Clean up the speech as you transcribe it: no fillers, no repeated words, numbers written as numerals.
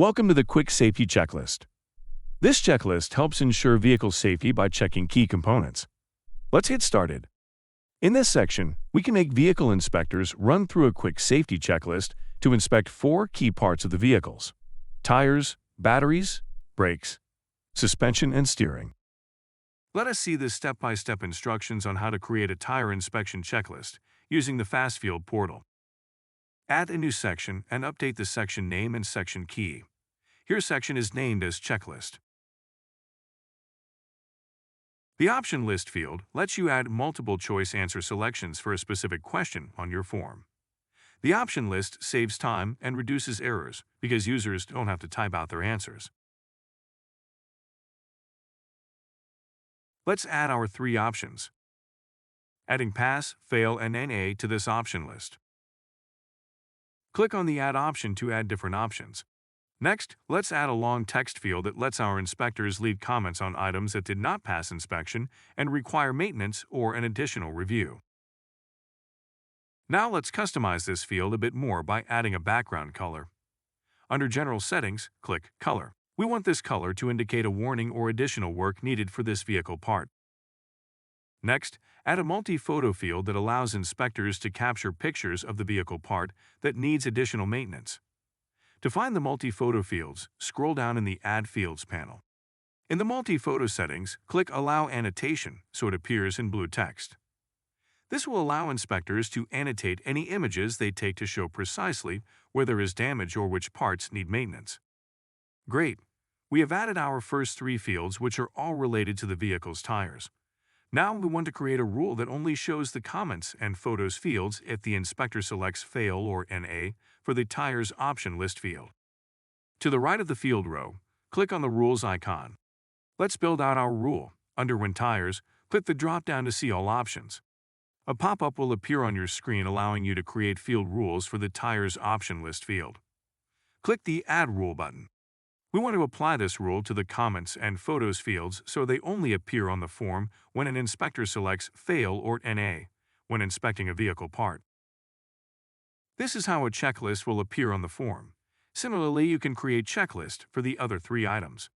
Welcome to the Quick Safety Checklist. This checklist helps ensure vehicle safety by checking key components. Let's get started. In this section, we can make vehicle inspectors run through a quick safety checklist to inspect 4 key parts of the vehicles: tires, batteries, brakes, suspension, and steering. Let us see the step-by-step instructions on how to create a tire inspection checklist using the FastField portal. Add a new section and update the section name and section key. Here, section is named as Checklist. The Option List field lets you add multiple choice answer selections for a specific question on your form. The option list saves time and reduces errors because users don't have to type out their answers. Let's add our 3 options, adding pass, fail, and NA to this option list. Click on the Add option to add different options. Next, let's add a long text field that lets our inspectors leave comments on items that did not pass inspection and require maintenance or an additional review. Now let's customize this field a bit more by adding a background color. Under General Settings, click Color. We want this color to indicate a warning or additional work needed for this vehicle part. Next, add a multi-photo field that allows inspectors to capture pictures of the vehicle part that needs additional maintenance. To find the multi-photo fields, scroll down in the Add Fields panel. In the multi-photo settings, click Allow Annotation so it appears in blue text. This will allow inspectors to annotate any images they take to show precisely where there is damage or which parts need maintenance. Great! We have added our first 3 fields, which are all related to the vehicle's tires. Now we want to create a rule that only shows the comments and photos fields if the inspector selects Fail or NA for the Tires Option List field. To the right of the field row, click on the Rules icon. Let's build out our rule. Under When Tires, click the drop-down to see all options. A pop-up will appear on your screen allowing you to create field rules for the Tires Option List field. Click the Add Rule button. We want to apply this rule to the comments and photos fields so they only appear on the form when an inspector selects Fail or NA when inspecting a vehicle part. This is how a checklist will appear on the form. Similarly, you can create checklist for the other 3 items.